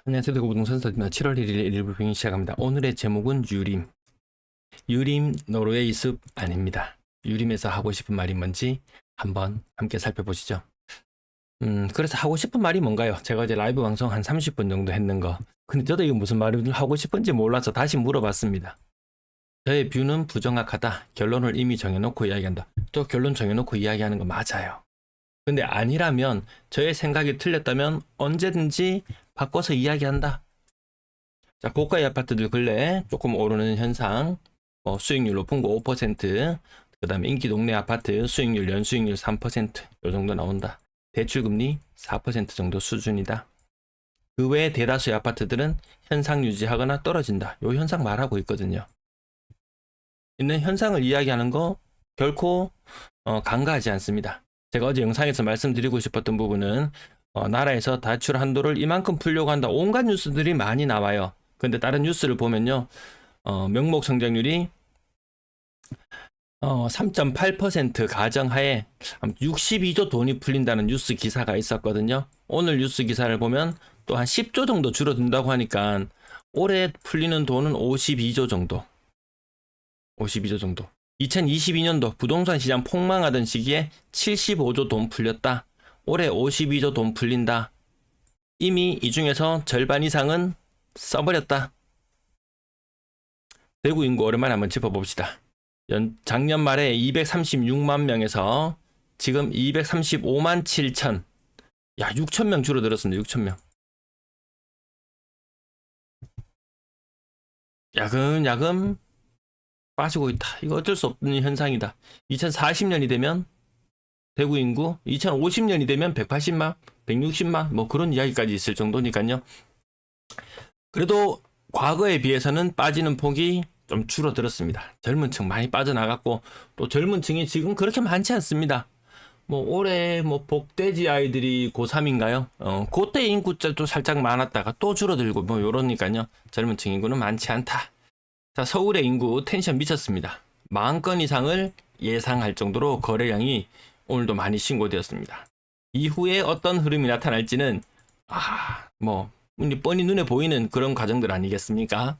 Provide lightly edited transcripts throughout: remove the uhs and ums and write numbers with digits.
안녕하세요. 대구 부동산 서입니다. 7월 1일 일부 병행 시작합니다. 오늘의 제목은 유림. 유림 노르웨이 숲 아닙니다. 유림에서 하고 싶은 말이 뭔지 한번 함께 살펴보시죠. 그래서 하고 싶은 말이 뭔가요? 제가 어제 라이브 방송 한 30분 정도 했는 거. 근데 저도 이거 무슨 말을 하고 싶은지 몰라서 다시 물어봤습니다. 저의 뷰는 부정확하다. 결론을 이미 정해놓고 이야기한다. 또 결론 정해놓고 이야기하는 거 맞아요. 근데 아니라면, 저의 생각이 틀렸다면 언제든지 바꿔서 이야기한다. 자, 고가의 아파트들 근래 조금 오르는 현상, 수익률 높은 거 5%, 그 다음에 인기 동네 아파트 수익률, 연수익률 3%, 요 정도 나온다. 대출금리 4% 정도 수준이다. 그 외에 대다수의 아파트들은 현상 유지하거나 떨어진다. 요 현상 말하고 있거든요. 있는 현상을 이야기하는 거 결코 간과하지 않습니다. 제가 어제 영상에서 말씀드리고 싶었던 부분은 나라에서 대출 한도를 이만큼 풀려고 한다. 온갖 뉴스들이 많이 나와요. 근데 다른 뉴스를 보면요. 명목 성장률이 3.8% 가정하에 62조 돈이 풀린다는 뉴스 기사가 있었거든요. 오늘 뉴스 기사를 보면 또 한 10조 정도 줄어든다고 하니까 올해 풀리는 돈은 52조 정도. 52조 정도. 2022년도 부동산 시장 폭망하던 시기에 75조 돈 풀렸다. 올해 52조 돈 풀린다. 이미 이 중에서 절반 이상은 써버렸다. 대구 인구 오랜만에 한번 짚어봅시다. 작년 말에 236만 명에서 지금 235만 7천. 야, 6천 명 줄어들었습니다. 6천 명. 야금야금 빠지고 있다. 이거 어쩔 수 없는 현상이다. 2040년이 되면 대구 인구, 2050년이 되면 180만, 160만 뭐 그런 이야기까지 있을 정도니까요. 그래도 과거에 비해서는 빠지는 폭이 좀 줄어들었습니다. 젊은 층 많이 빠져나갔고, 또 젊은 층이 지금 그렇게 많지 않습니다. 뭐 올해 뭐 복돼지 아이들이 고3인가요? 그때 인구도 살짝 많았다가 또 줄어들고 뭐 요러니까요. 젊은 층 인구는 많지 않다. 자, 서울의 인구 텐션 미쳤습니다. 40,000건 이상을 예상할 정도로 거래량이 오늘도 많이 신고되었습니다. 이후에 어떤 흐름이 나타날지는 뭐 뻔히 눈에 보이는 그런 과정들 아니겠습니까?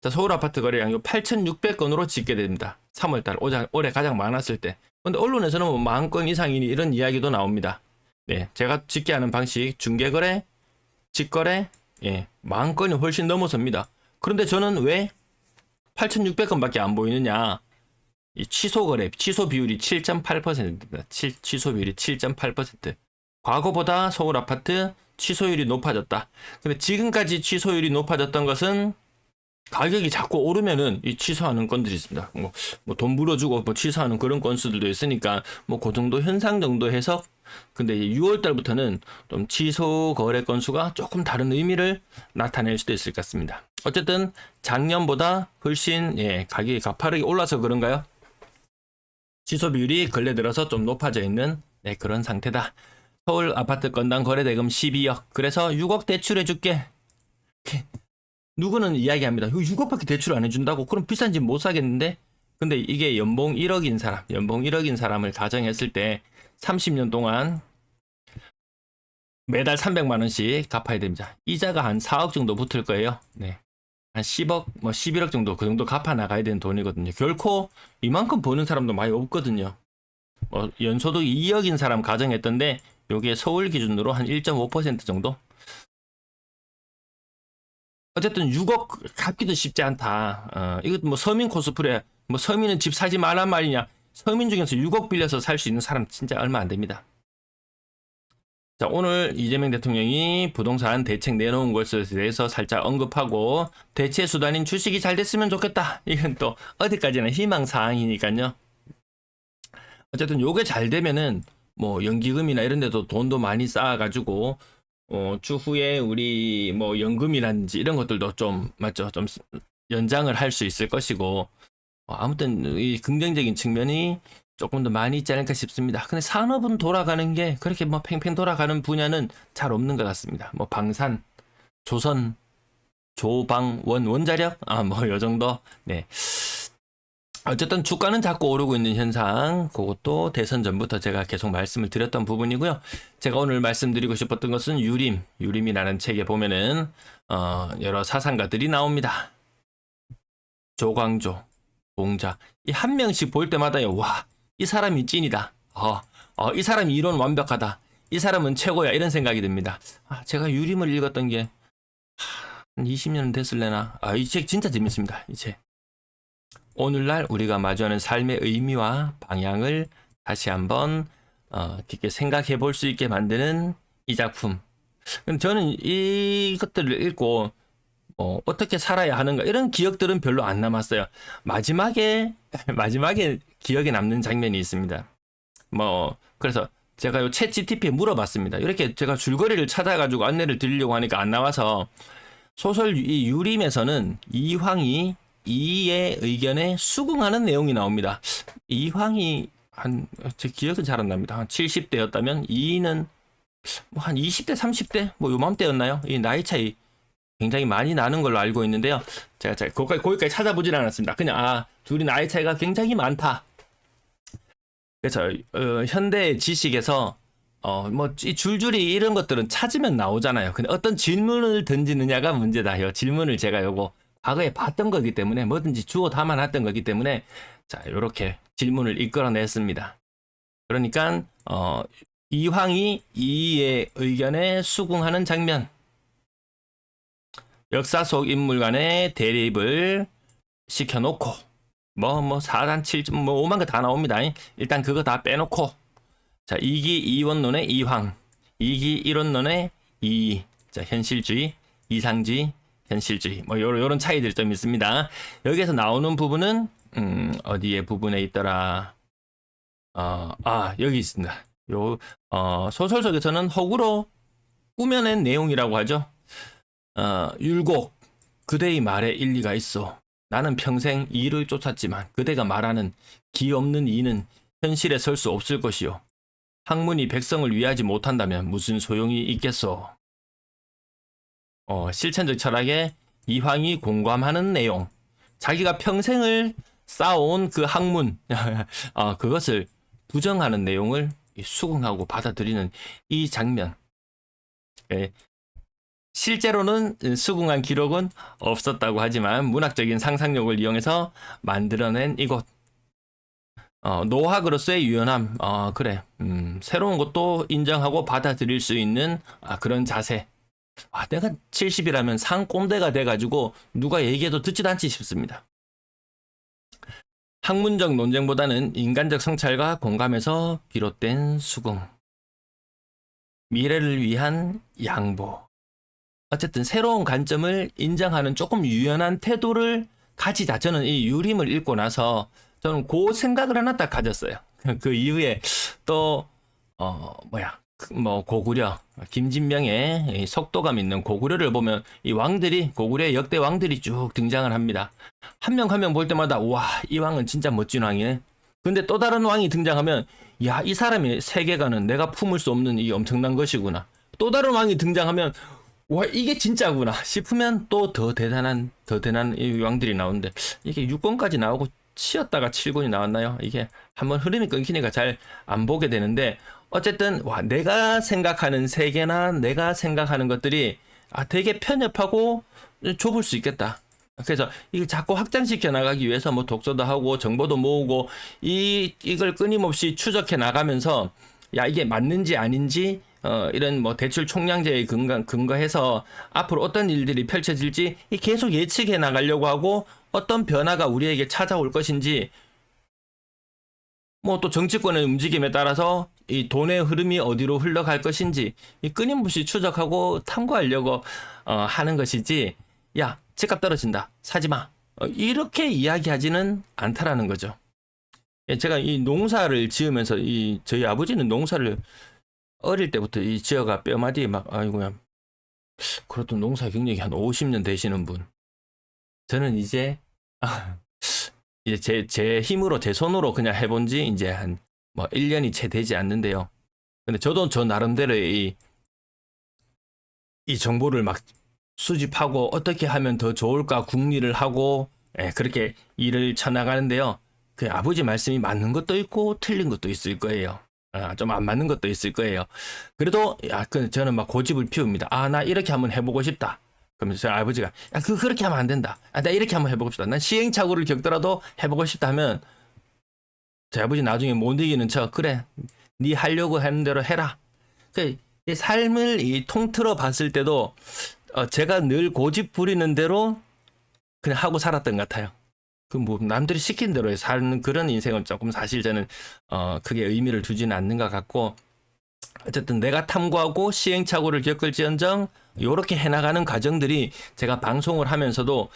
자, 서울 아파트 거래량이 8,600건으로 집계됩니다. 3월달 올해 가장 많았을 때. 근데 언론에서는 뭐 10,000건 이상이니 이런 이야기도 나옵니다. 네, 제가 집계하는 방식 중개거래, 직거래, 10,000건이 훨씬 넘어섭니다. 그런데 저는 왜 8,600건밖에 안 보이느냐? 이 취소거래, 취소 비율이 7.8%입니다. 취소 비율이 7.8%. 과거보다 서울 아파트 취소율이 높아졌다. 근데 지금까지 취소율이 높아졌던 것은 가격이 자꾸 오르면은 이 취소하는 건들이 있습니다. 뭐 돈 물어주고 뭐 취소하는 그런 건수들도 있으니까 뭐 그 정도 현상 정도 해석. 근데 6월 달부터는 좀 취소 거래 건수가 조금 다른 의미를 나타낼 수도 있을 것 같습니다. 어쨌든 작년보다 훨씬 가격이 가파르게 올라서 그런가요? 취소 비율이 근래 들어서 좀 높아져 있는 그런 상태다. 서울 아파트 건당 거래 대금 12억. 그래서 6억 대출해줄게. 누구는 이야기합니다. 6억밖에 대출 안 해준다고? 그럼 비싼 집 못 사겠는데? 근데 이게 연봉 1억인 사람을 가정했을 때 30년 동안 매달 300만 원씩 갚아야 됩니다. 이자가 한 4억 정도 붙을 거예요. 네. 한 10억, 11억 정도 그 정도 갚아 나가야 되는 돈이거든요. 결코 이만큼 버는 사람도 많이 없거든요. 연소득 2억인 사람 가정했던데 요게 서울 기준으로 한 1.5% 정도? 어쨌든 6억 갚기도 쉽지 않다. 이거 뭐 서민 코스프레, 뭐 서민은 집 사지 말란 말이냐. 서민 중에서 6억 빌려서 살 수 있는 사람 진짜 얼마 안 됩니다. 자, 오늘 이재명 대통령이 부동산 대책 내놓은 것에 대해서 살짝 언급하고 대체 수단인 주식이 잘 됐으면 좋겠다. 이건 또 어디까지나 희망사항이니까요. 어쨌든 요게 잘 되면은 뭐 연기금이나 이런 데도 돈도 많이 쌓아가지고 추후에 우리 뭐 연금이라든지 이런 것들도 좀 맞죠? 좀 연장을 할 수 있을 것이고 아무튼 이 긍정적인 측면이 조금 더 많이 있지 않을까 싶습니다. 근데 산업은 돌아가는 게 그렇게 뭐 팽팽 돌아가는 분야는 잘 없는 것 같습니다. 뭐 방산, 조선, 조방, 원자력 뭐 요 정도. 네. 어쨌든 주가는 자꾸 오르고 있는 현상, 그것도 대선 전부터 제가 계속 말씀을 드렸던 부분이고요. 제가 오늘 말씀드리고 싶었던 것은 유림이라는 책에 보면은 여러 사상가들이 나옵니다. 조광조, 공자, 이 한 명씩 볼 때마다요, 와, 이 사람이 찐이다. 이 사람이 이론 완벽하다. 이 사람은 최고야. 이런 생각이 듭니다. 제가 유림을 읽었던 게 한 20년 됐을래나. 이 책 진짜 재밌습니다. 이 책. 오늘날 우리가 마주하는 삶의 의미와 방향을 다시 한번 깊게 생각해 볼 수 있게 만드는 이 작품. 저는 이것들을 읽고 어떻게 살아야 하는가 이런 기억들은 별로 안 남았어요. 마지막에 기억에 남는 장면이 있습니다. 그래서 제가 요 챗 GTP에 물어봤습니다. 이렇게 제가 줄거리를 찾아가지고 안내를 드리려고 하니까 안 나와서, 소설 이 유림에서는 이황이 이의 의견에 수긍하는 내용이 나옵니다. 이황이 제 기억은 잘 안 납니다. 한 70대였다면 이는 한 20대, 30대 요맘때였나요? 이 나이 차이 굉장히 많이 나는 걸로 알고 있는데요. 제가 거기까지 찾아보진 않았습니다. 그냥 둘이 나이 차이가 굉장히 많다. 그래서 현대 지식에서 이 줄줄이 이런 것들은 찾으면 나오잖아요. 근데 어떤 질문을 던지느냐가 문제다. 이 질문을 제가 과거에 봤던 거기 때문에 뭐든지 주워 담아놨던 거기 때문에 이렇게 질문을 이끌어냈습니다. 그러니까 이황이 이의 의견에 수긍하는 장면, 역사 속 인물 간의 대립을 시켜놓고 사단 7점 5만 거 다 나옵니다. 일단 그거 다 빼놓고 이기 이원론의 이황, 이기 이론론의 이, 현실주의, 이상주의, 현실주의 요런 차이들 좀 있습니다. 여기에서 나오는 부분은 어디에 부분에 있더라. 여기 있습니다. 소설 속에서는 허구로 꾸며낸 내용이라고 하죠. 율곡, 그대의 말에 일리가 있어. 나는 평생 이를 쫓았지만 그대가 말하는 기 없는 이는 현실에 설 수 없을 것이요. 학문이 백성을 위하지 못한다면 무슨 소용이 있겠소. 실천적 철학에 이황이 공감하는 내용, 자기가 평생을 쌓아온 그 학문, 그것을 부정하는 내용을 수긍하고 받아들이는 이 장면. 실제로는 수긍한 기록은 없었다고 하지만 문학적인 상상력을 이용해서 만들어낸 이곳. 노학으로서의 유연함, 새로운 것도 인정하고 받아들일 수 있는 그런 자세. 내가 70이라면 상꼰대가 돼가지고 누가 얘기해도 듣지도 않지 싶습니다. 학문적 논쟁보다는 인간적 성찰과 공감에서 비롯된 수긍. 미래를 위한 양보. 어쨌든 새로운 관점을 인정하는 조금 유연한 태도를 가지자. 저는 이 유림을 읽고 나서 저는 그 생각을 하나 딱 가졌어요. 그 이후에 또 고구려, 김진명의 속도감 있는 고구려를 보면 이 왕들이, 고구려의 역대 왕들이 쭉 등장을 합니다. 한 명 한 명 볼 때마다 와, 이 왕은 진짜 멋진 왕이네. 근데 또 다른 왕이 등장하면 야, 이 사람의 세계관은 내가 품을 수 없는 이 엄청난 것이구나. 또 다른 왕이 등장하면 와, 이게 진짜구나 싶으면 또 더 대단한 이 왕들이 나오는데, 이게 6권까지 나오고 치었다가 7권이 나왔나요? 이게 한번 흐름이 끊기니까 잘 안 보게 되는데, 어쨌든 내가 생각하는 세계나 내가 생각하는 것들이 되게 편협하고 좁을 수 있겠다. 그래서 이걸 자꾸 확장시켜 나가기 위해서 독서도 하고 정보도 모으고 이걸 끊임없이 추적해 나가면서 이게 맞는지 아닌지 이런 대출 총량제에 근거해서 앞으로 어떤 일들이 펼쳐질지 계속 예측해 나가려고 하고, 어떤 변화가 우리에게 찾아올 것인지, 또 정치권의 움직임에 따라서 이 돈의 흐름이 어디로 흘러갈 것인지 끊임없이 추적하고 탐구하려고 하는 것이지, 야, 집값 떨어진다, 사지마, 이렇게 이야기하지는 않다라는 거죠. 제가 이 농사를 지으면서 저희 아버지는 농사를 어릴 때부터 이 지어가 뼈마디에 아이고야, 그래도 농사 경력이 한 50년 되시는 분. 저는 이제 제 힘으로, 제 손으로 그냥 해본 지 이제 한 1년이 채 되지 않는데요. 근데 저도 저 나름대로 이 정보를 수집하고 어떻게 하면 더 좋을까 궁리를 하고 그렇게 일을 쳐나가는데요. 그 아버지 말씀이 맞는 것도 있고 틀린 것도 있을 거예요. 좀 안 맞는 것도 있을 거예요. 그래도 저는 막 고집을 피웁니다. 나 이렇게 한번 해보고 싶다. 그러면서 저희 아버지가 그렇게 하면 안 된다. 나 이렇게 한번 해보고 싶다. 난 시행착오를 겪더라도 해보고 싶다 하면 저희 아버지 나중에 못 이기는 척 그래 네 하려고 하는 대로 해라. 이 삶을 통틀어 봤을 때도 제가 늘 고집 부리는 대로 그냥 하고 살았던 것 같아요. 뭐 남들이 시킨 대로 사는 그런 인생은 조금 사실 저는 크게 의미를 두지는 않는 것 같고, 어쨌든 내가 탐구하고 시행착오를 겪을지언정 요렇게 해나가는 과정들이 제가 방송을 하면서도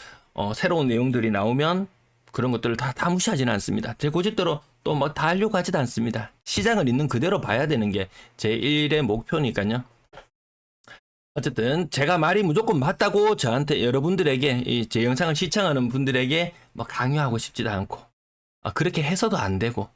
새로운 내용들이 나오면 그런 것들을 다 무시하지는 않습니다. 제 고집대로 또 뭐 다 하려고 하지도 않습니다. 시장을 있는 그대로 봐야 되는 게 제 일의 목표니까요. 어쨌든 제가 말이 무조건 맞다고 저한테 여러분들에게 제 영상을 시청하는 분들에게 뭐 강요하고 싶지도 않고 그렇게 해서도 안 되고,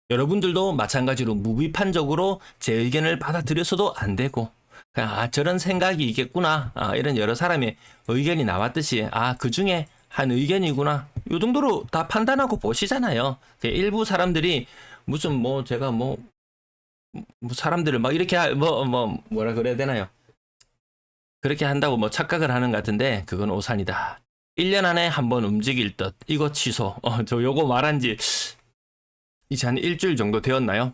여러분들도 마찬가지로 무비판적으로 제 의견을 받아들여서도 안 되고, 그냥 저런 생각이 있겠구나, 이런 여러 사람의 의견이 나왔듯이 그 중에 한 의견이구나, 요 정도로 다 판단하고 보시잖아요. 일부 사람들이 무슨 뭐 제가 뭐 사람들을 막 이렇게 뭐라 그래야 되나요? 그렇게 한다고 뭐 착각을 하는 것 같은데 그건 오산이다. 1년 안에 한번 움직일 듯 이거 취소. 저 요거 말한 지 이제 한 일주일 정도 되었나요?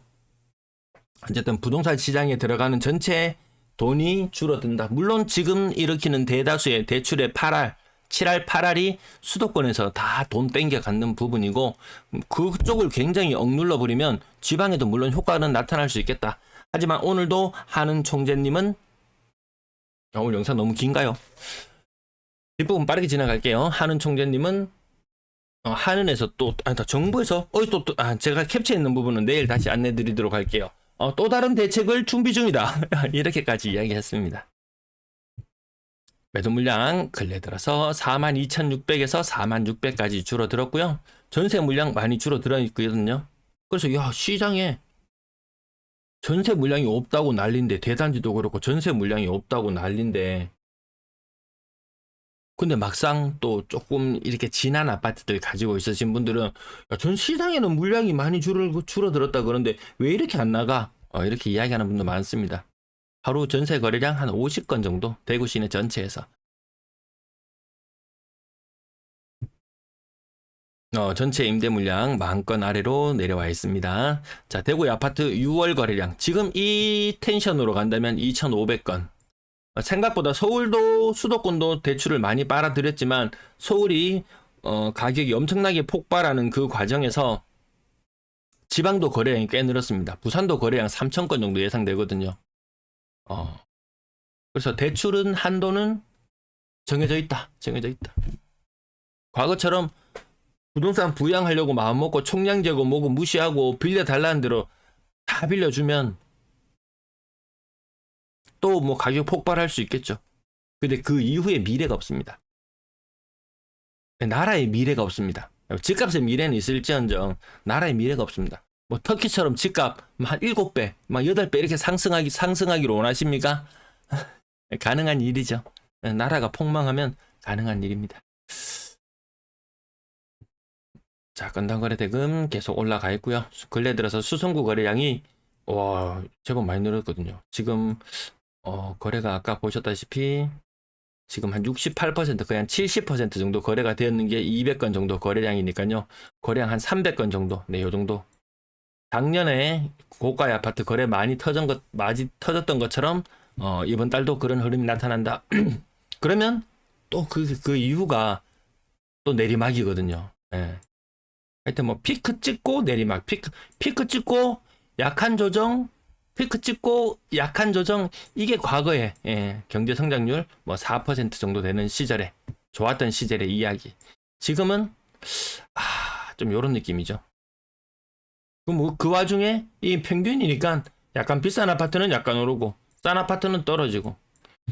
어쨌든 부동산 시장에 들어가는 전체 돈이 줄어든다. 물론 지금 일으키는 대다수의 대출의 8할, 7할, 8할이 수도권에서 다 돈 땡겨 갖는 부분이고, 그쪽을 굉장히 억눌러 버리면 지방에도 물론 효과는 나타날 수 있겠다. 하지만 오늘도 하는 총재님은 오늘 영상 너무 긴가요? 뒷부분 빠르게 지나갈게요. 하는 총재님은 하는에서 정부에서 제가 캡처했는 부분은 내일 다시 안내 드리도록 할게요. 또 다른 대책을 준비 중이다. 이렇게까지 이야기했습니다. 매도 물량 근래 들어서 42,600에서 46,000까지 줄어들었고요. 전세 물량 많이 줄어들어 있거든요. 그래서 시장에 전세 물량이 없다고 난린데, 대단지도 그렇고 전세 물량이 없다고 난린데, 근데 막상 또 조금 이렇게 진한 아파트들 가지고 있으신 분들은 전 시장에는 물량이 많이 줄어들었다 그러는데 왜 이렇게 안 나가? 이렇게 이야기하는 분도 많습니다. 하루 전세 거래량 한 50건 정도, 대구 시내 전체에서. 전체 임대 물량 10,000건 아래로 내려와 있습니다. 자, 대구의 아파트 6월 거래량. 지금 이 텐션으로 간다면 2,500건. 생각보다 서울도 수도권도 대출을 많이 빨아들였지만 서울이 가격이 엄청나게 폭발하는 그 과정에서 지방도 거래량이 꽤 늘었습니다. 부산도 거래량 3,000건 정도 예상되거든요. 그래서 대출은 한도는 정해져 있다. 과거처럼 부동산 부양하려고 마음먹고 총량제고 뭐고 무시하고 빌려달라는 대로 다 빌려주면 또 뭐 가격 폭발할 수 있겠죠. 근데 그 이후에 미래가 없습니다. 나라의 미래가 없습니다. 집값의 미래는 있을지언정 나라의 미래가 없습니다. 뭐 터키처럼 집값 한 7배, 막 8배 이렇게 상승하기로 원하십니까? 가능한 일이죠. 나라가 폭망하면 가능한 일입니다. 자, 건당거래 대금 계속 올라가 있고요. 근래 들어서 수송구 거래량이 제법 많이 늘었거든요. 지금 거래가 아까 보셨다시피 지금 한 68%, 거의 한 70% 정도 거래가 되었는 게 200건 정도 거래량이니까요. 거래량 한 300건 정도, 요 정도. 작년에 고가의 아파트 거래 많이 터졌던 것처럼 이번 달도 그런 흐름이 나타난다. 그러면 또 그 이유가 또 내리막이거든요. 하여튼 뭐 피크 찍고 내리막, 피크 찍고 약한 조정, 피크 찍고 약한 조정, 이게 과거에 경제 성장률 뭐 4% 정도 되는 시절에 좋았던 시절의 이야기. 지금은 좀 요런 느낌이죠. 그 와중에 이 평균이니까 약간 비싼 아파트는 약간 오르고 싼 아파트는 떨어지고,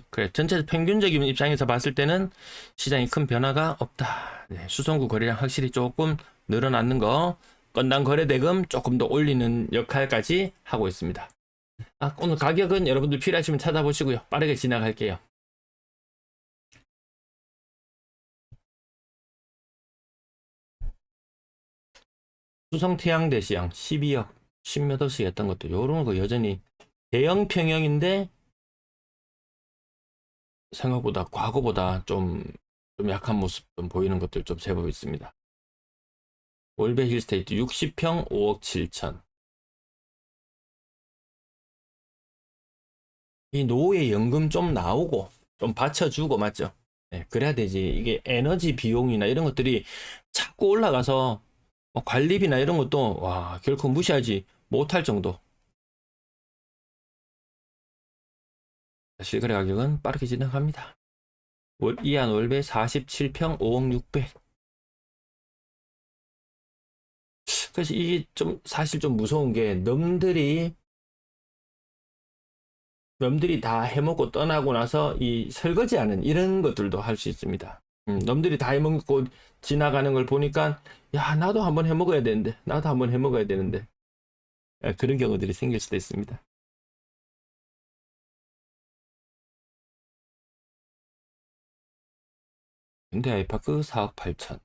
그래 전체 평균적인 입장에서 봤을 때는 시장에 큰 변화가 없다. 수송구 거래량 확실히 조금 늘어났는 거, 건당 거래 대금 조금 더 올리는 역할까지 하고 있습니다. 오늘 가격은 여러분들 필요하시면 찾아보시고요. 빠르게 지나갈게요. 수성 태양대 시장 12억 10몇 억씩 했던 것도 요런 거 여전히 대형 평형인데 생각보다 과거보다 좀 약한 모습 좀 보이는 것들 좀 제법 있습니다. 월베 힐스테이트 60평 5억 7천. 이 노후에 연금 좀 나오고 좀 받쳐주고 맞죠? 네, 그래야 되지. 이게 에너지 비용이나 이런 것들이 자꾸 올라가서 뭐 관리비나 이런 것도 와 결코 무시하지 못할 정도. 실거래 가격은 빠르게 진행합니다. 이한 월배 47평 5억 6백. 그래서 이게 좀 사실 좀 무서운 게 넘들이 다 해먹고 떠나고 나서 이 설거지하는 이런 것들도 할 수 있습니다. 넘들이 다 해먹고 지나가는 걸 보니까 야 나도 한번 해먹어야 되는데 나도 한번 해먹어야 되는데 그런 경우들이 생길 수도 있습니다. 현대 아이파크 4억 8천,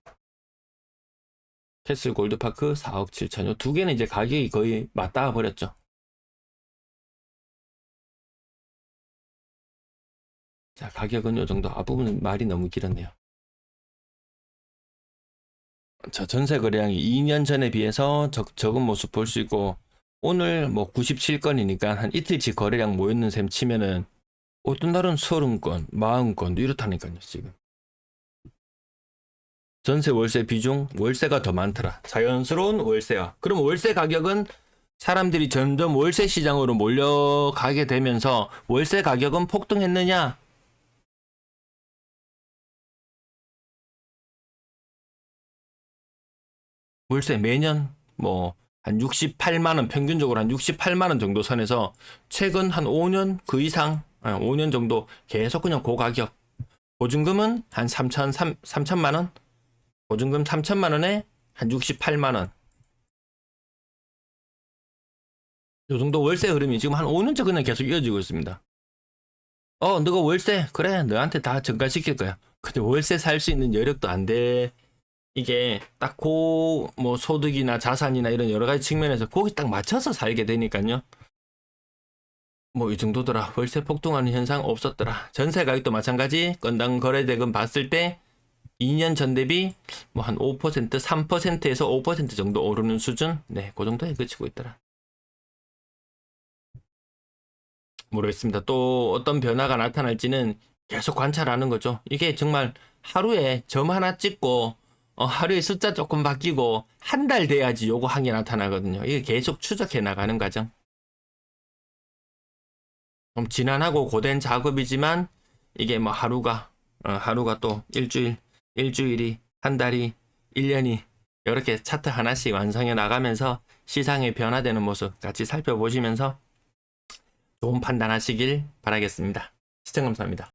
캐슬 골드파크 4억 7천. 요 두 개는 이제 가격이 거의 맞닿아 버렸죠. 자, 가격은 요 정도. 앞부분은 말이 너무 길었네요. 자, 전세 거래량이 2년 전에 비해서 적은 모습 볼 수 있고, 오늘 뭐 97건이니까 한 이틀치 거래량 모였는 셈 치면은 어떤 날은 30건, 40건 이렇다니까요, 지금. 전세 월세 비중, 월세가 더 많더라. 자연스러운 월세화. 그럼 월세 가격은 사람들이 점점 월세 시장으로 몰려가게 되면서 월세 가격은 폭등했느냐? 월세 매년 뭐 한 68만 원, 평균적으로 한 68만 원 정도 선에서 최근 한 5년 그 이상, 5년 정도 계속 그냥 고가격. 보증금은 한 3천만 원? 보증금 3천만 원에 한 68만 원. 요 정도 월세 흐름이 지금 한 5년째 그냥 계속 이어지고 있습니다. 너가 월세? 그래, 너한테 다 전가시킬 거야. 근데 월세 살 수 있는 여력도 안 돼. 이게 딱 뭐 소득이나 자산이나 이런 여러 가지 측면에서 거기 딱 맞춰서 살게 되니까요. 뭐 이 정도더라. 월세 폭등하는 현상 없었더라. 전세 가격도 마찬가지. 건당 거래대금 봤을 때 2년 전 대비 뭐 한 5%, 3%에서 5% 정도 오르는 수준? 네, 그 정도에 그치고 있더라. 모르겠습니다. 또 어떤 변화가 나타날지는 계속 관찰하는 거죠. 이게 정말 하루에 점 하나 찍고 하루에 숫자 조금 바뀌고 한 달 돼야지 요거 한 게 나타나거든요. 이게 계속 추적해 나가는 과정. 좀 지난하고 고된 작업이지만 이게 뭐 하루가 또 일주일이 한 달이 1년이 이렇게 차트 하나씩 완성해 나가면서 시장의 변화되는 모습 같이 살펴보시면서 좋은 판단하시길 바라겠습니다. 시청 감사합니다.